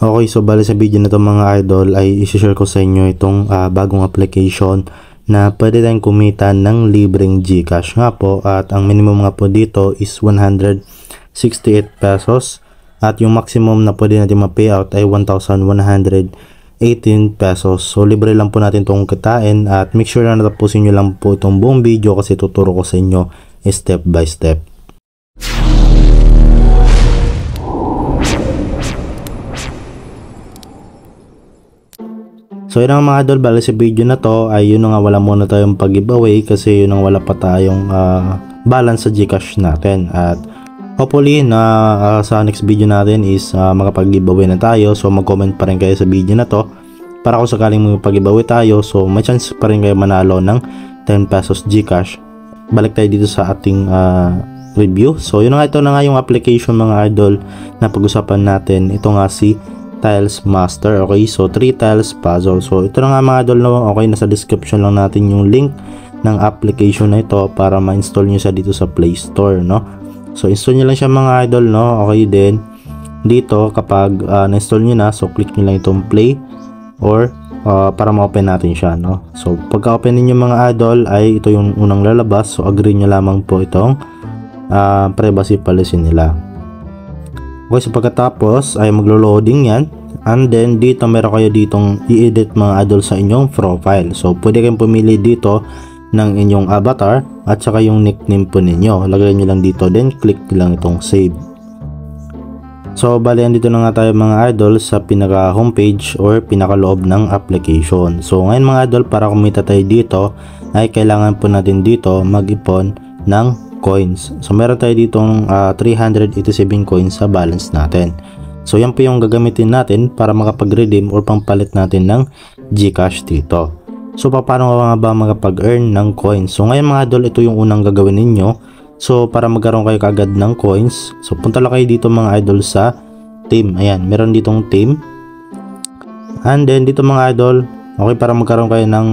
Okay, so bali sa video na to mga idol ay isi-share ko sa inyo itong bagong application na pwede tayong kumita ng libreng GCash nga po, at ang minimum nga po dito is 168 pesos at yung maximum na pwede natin ma-payout ay 1,118 pesos. So libre lang po natin itong kitain, at make sure na natapusin nyo lang po itong buong video kasi tuturo ko sa inyo step by step. So yun ang mga idol, bali sa video na to ay yun nga, wala muna tayong pag-giveaway kasi yun ang wala pa tayong balance sa GCash natin, at hopefully na sa next video natin is makapag-giveaway na tayo. So mag-comment pa rin kayo sa video na to para kung sakaling mag-giveaway tayo, so may chance pa rin kayo manalo ng 10 pesos GCash. Balik tayo dito sa ating review. So yun nga, ito na nga yung application mga idol na pag-usapan natin. Ito nga si Tiles Master. Okay, so 3 tiles puzzle. So ito na nga mga idol, no? Okay, nasa description lang natin yung link ng application na ito para ma-install nyo siya dito sa Play Store, no? So install nyo lang siya mga idol, no? Okay, then dito kapag na-install nyo na, so click nyo lang itong play or para ma-open natin siya, no? So pagka-open niyo mga idol ay ito yung unang lalabas. So agree nyo lamang po itong privacy policy nila. Okay, so pagkatapos ay maglo-loading yan, and then dito meron kayo ditong i-edit mga idol sa inyong profile. So pwede kayong pumili dito ng inyong avatar at saka yung nickname po ninyo. Lagay nyo lang dito, then click lang itong save. So bali andito na nga tayo mga idol sa pinaka homepage or pinaka loob ng application. So ngayon mga idol, para kumita tayo dito ay kailangan po natin dito mag-ipon ng coins. So meron tayo ditong 387 coins sa balance natin. So yan po yung gagamitin natin para makapag-redeem or pampalit natin ng GCash dito. So paano nga ba makapag-earn ng coins? So ngayon mga idol, ito yung unang gagawin ninyo. So para magkaroon kayo kagad ng coins, so punta lang kayo dito mga idol sa team. Ayan, meron ditong team. And then dito mga idol, okay, para magkaroon kayo ng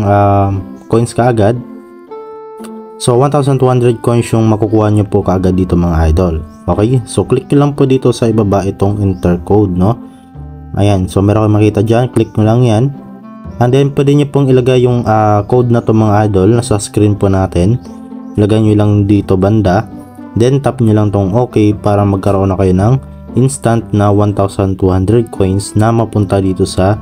coins kaagad, so 1,200 coins yung makukuha nyo po kaagad dito mga idol. Okay, so click nyo lang po dito sa ibaba itong enter code, no? Ayan, so meron kayo makita dyan, click nyo lang yan. And then pwede nyo pong ilagay yung code na to mga idol, nasa screen po natin. Ilagay nyo lang dito banda, then tap nyo lang tong okay para magkaroon na kayo ng instant na 1,200 coins na mapunta dito sa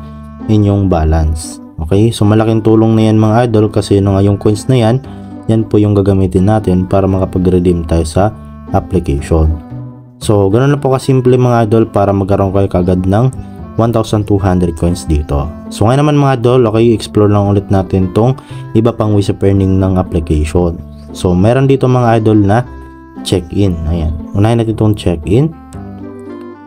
inyong balance. Okay, so malaking tulong na yan mga idol kasi yun nga yung coins na yan, yan po yung gagamitin natin para makapag-redeem tayo sa application. So ganoon na po kasimple mga idol para magkaroon kayo kagad ng 1,200 coins dito. So ngayon naman mga idol, okay, explore lang ulit natin tong iba pang ways of earning ng application. So meron dito mga idol na check-in. Ayan, unahin natin itong check-in.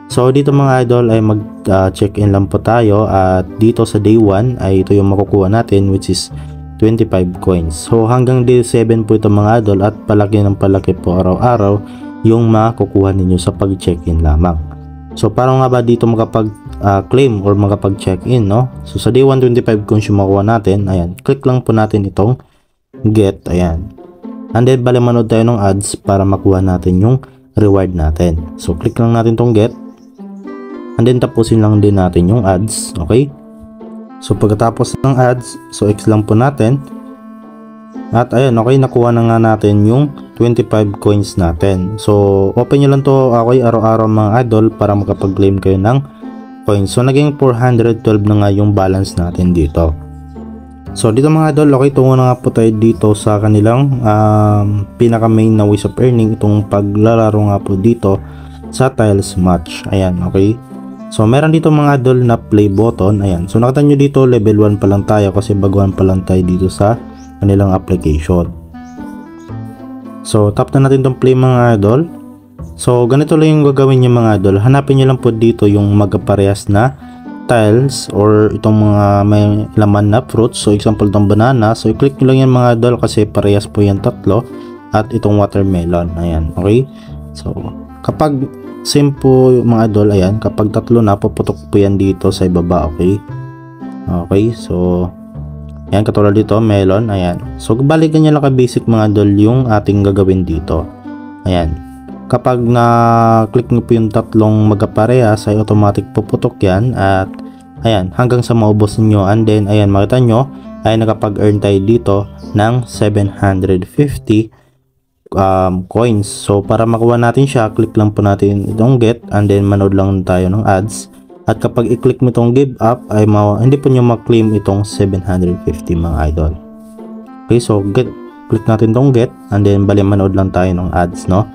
So dito mga idol ay mag-check-in lang po tayo, at dito sa day 1 ay ito yung makukuha natin, which is 25 coins. So hanggang day 7 po ito mga idol, at palaki ng palaki po araw-araw yung makukuha ninyo sa pag-check-in lamang. So para nga ba dito makapag-claim or makapag-check-in, no? So sa day 1, 25 coins yung makukuha natin. Ayan, click lang po natin itong get. Ayan, and then bali manood tayo ng ads para makuha natin yung reward natin. So click lang natin itong get, and then tapusin lang din natin yung ads. Okay, so pagkatapos ng ads, so X lang po natin, at ayun, okay, nakuha na nga natin yung 25 coins natin. So open nyo lang to, okay, araw-araw mga idol para makapag-claim kayo ng coins. So naging 412 na nga yung balance natin dito. So dito mga idol, okay, tungo na nga po tayo dito sa kanilang pinaka main na ways of earning, itong paglalaro nga po dito sa Tiles Match. Ayan, okay. So meron dito mga idol na play button. Ayan, so nakita nyo dito level 1 pa lang tayo kasi baguhan pa lang tayo dito sa kanilang application. So tap na natin itong play mga idol. So ganito lang yung gagawin nyo mga idol. Hanapin nyo lang po dito yung magkaparehas na tiles or itong mga may laman na fruits. So example itong banana. So i-click nyo lang yan mga idol kasi parehas po yan tatlo. At itong watermelon. Ayan, okay. So kapag same po mga idol, ayan, kapag tatlo na, puputok po yan dito sa ibaba. Okay, okay, so ayan, katulad dito melon. Ayan, so balikan nyo lang ka basic mga idol yung ating gagawin dito. Ayan, kapag na-click nyo po yung tatlong magkaparehas ay automatic puputok yan at ayan, hanggang sa maubos niyo. And then ayan, makita nyo ay nakapag-earn tayo dito ng 750 coins. So para makuha natin siya, click lang po natin itong get and then manood lang tayo ng ads. At kapag i-click mo itong give up ay hindi po nyo ma-claim itong 750 mga idol. Okay, so click natin itong get and then bali manood lang tayo ng ads, no?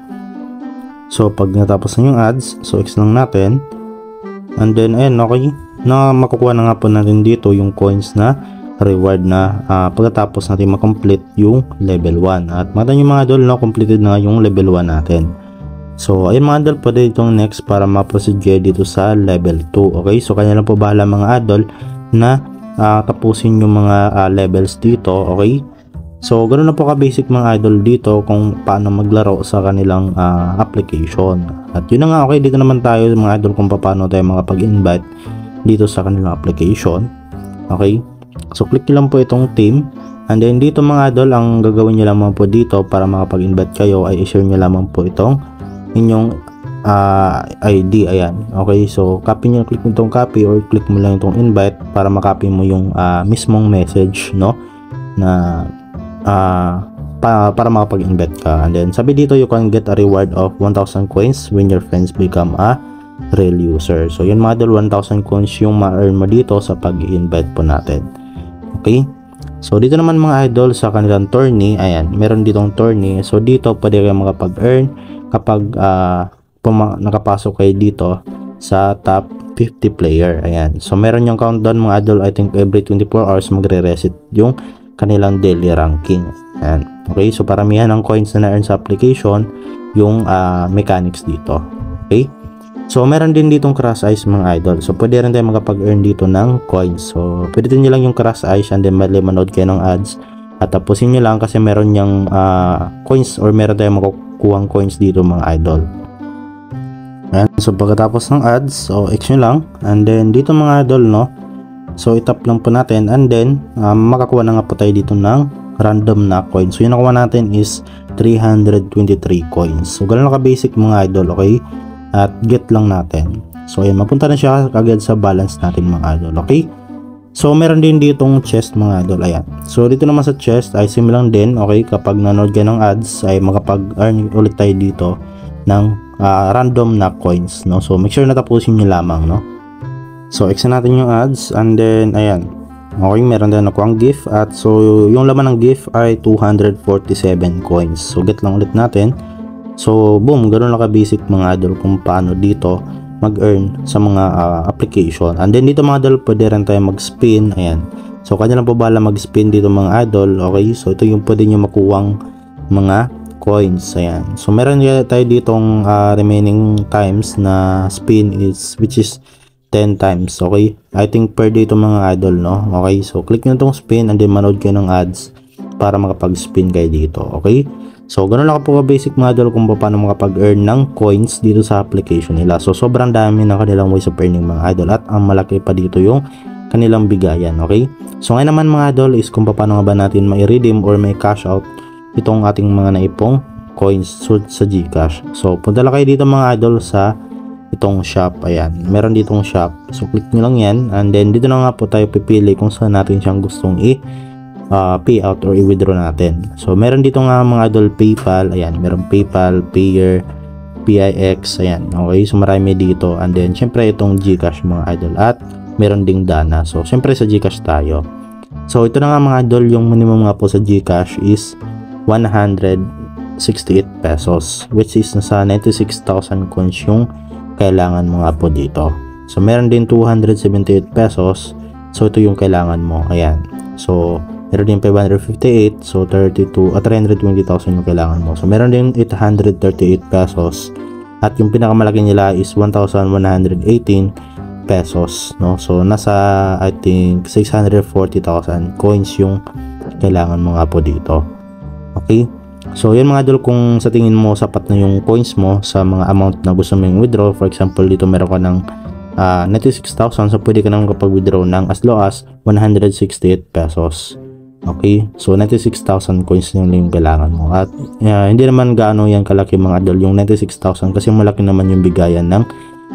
So pag natapos na yung ads, so X lang natin and then ayan, okay, na makukuha na nga po natin dito yung coins na reward na pagkatapos natin makomplete yung level 1. At makita nyo mga idol, no, completed na yung level 1 natin. So ayun mga idol, pwede itong next para ma-proceed dito sa level 2. Okay, so kanya lang po bahala mga idol na tapusin yung mga levels dito. Okay, so ganoon na po ka-basic mga idol dito kung paano maglaro sa kanilang application. At yun na nga, okay, dito naman tayo mga idol kung paano tayo makapag-invite dito sa kanilang application. Okay, so click nyo lang po itong team and then dito mga idol, ang gagawin nyo lamang po dito para makapag-invite kayo ay i-share nyo lamang po itong inyong ID. Ayan, okay, so copy nyo, click mo itong copy or click mo lang itong invite para makopy mo yung mismong message, no, na para makapag-invite ka. And then sabi dito, you can get a reward of 1,000 coins when your friends become a real user. So yun mga idol, 1,000 coins yung ma-earn mo dito sa pag-invite po natin. Okay, so dito naman mga idol sa kanilang tourney, ayan, meron ditong tourney. So dito pwede kayo makapag-earn kapag nakapasok kayo dito sa top 50 player. Ayan, so meron yung countdown mga idol. I think every 24 hours magre-reset yung kanilang daily ranking. Ayan, okay, so paramihan ng coins na na-earn sa application yung mechanics dito. Okay, so meron din ditong crash ice mga idol. So pwede rin tayo makapag-earn dito ng coins. So pwede nyo lang yung crash ice and then manood kayo ng ads at tapusin nyo lang kasi meron yung coins or meron tayong makukuhang coins dito mga idol. Ayan, so pagkatapos ng ads, so X nyo lang and then dito mga idol, no, so itap lang po natin and then makakuha na nga po tayo dito ng random na coins. So yung nakuha natin is 323 coins. So ganun lang ka-basic mga idol. Okay, at get lang natin. So ayan, mapunta na siya agad sa balance natin mga idol. Okay, so meron din ditong chest mga idol. Ayan, so dito naman sa chest ay same lang din. Okay, kapag nanood ka ng ads ay makapag-earn ulit tayo dito ng random na coins, no. So make sure na tapusin nyo lamang, no. So X natin yung ads and then ayan, okay, meron din ako ang gift at so yung laman ng gift ay 247 coins. So get lang ulit natin. So boom, ganoon lang ka-basic mga idol kung paano dito mag-earn sa mga application. And then dito mga idol, pwede rin tayo mag-spin. Ayan, so kanya lang po bala mag-spin dito mga idol. Okay, so ito yung pwede nyo makuwang mga coins. Ayan, so meron tayo ditong remaining times na spin is which is 10 times. Okay, I think per dito mga idol, no. Okay, so click nyo itong spin and then manood kayo ng ads para makapag-spin kayo dito. Okay, so ganun lang po ka-basic mga idol kung paano makapag-earn ng coins dito sa application nila. So sobrang dami ng kanilang ways of earning mga idol at ang malaki pa dito yung kanilang bigayan. Okay, so ngayon naman mga idol is kung paano nga ba natin mai-redeem or may cash out itong ating mga naipong coins sa GCash. So punta lang kayo dito mga idol sa itong shop. Ayan, meron ditong shop. So click nyo lang yan and then dito na nga po tayo pipili kung saan natin siyang gustong pay out or i-withdraw natin. So meron dito nga mga idol PayPal. Ayan, meron PayPal, Payer, PIX. Ayan, okay, so marami dito and then syempre itong GCash mga idol at meron ding Dana. So syempre sa GCash tayo. So ito na nga mga idol, yung minimum nga po sa GCash is 168 pesos which is nasa 96,000 coins yung kailangan mo nga po dito. So meron din 278 pesos. So ito yung kailangan mo. Ayan, so meron din 558, so 320,000 yung kailangan mo. So meron din 838 pesos at yung pinakamalaki nila is 1,118 pesos, no. So nasa I think 640,000 coins yung kailangan mo nga po dito. Okay, so yan mga idol, kung sa tingin mo sapat na yung coins mo sa mga amount na gusto mong withdraw. For example dito meron ka ng 96,000, so pwede ka nang kapag withdraw ng as low as 168 pesos. Okay, so 96,000 coins yung kailangan mo at hindi naman gaano yan kalaki mga idol yung 96,000 kasi malaki naman yung bigayan ng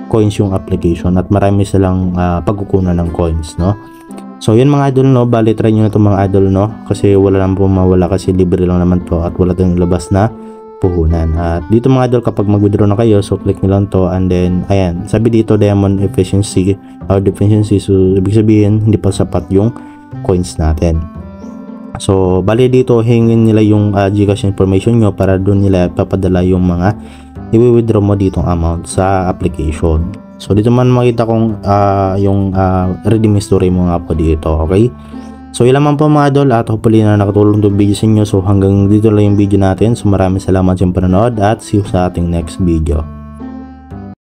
coins yung application at marami silang pagkukunan ng coins, no? So yun mga idol, no, bali try nyo na to mga idol, no, kasi wala lang po mawala kasi libre lang naman to at wala tayong labas na puhunan. At dito mga idol, kapag mag-withdraw na kayo, so click nyo lang to and then ayan, sabi dito diamond efficiency or deficiency, so ibig sabihin hindi pa sapat yung coins natin. So bali dito hingin nila yung Gcash information nyo para doon nila papadala yung mga i-withdraw mo ditong amount sa application. So dito man makita kong yung redeem history mo nga po dito, okay? So yun lamang po mga idol at hopefully na nakatulong itong video sa inyo. So hanggang dito lang yung video natin. So maraming salamat sa panonood at see you sa ating next video.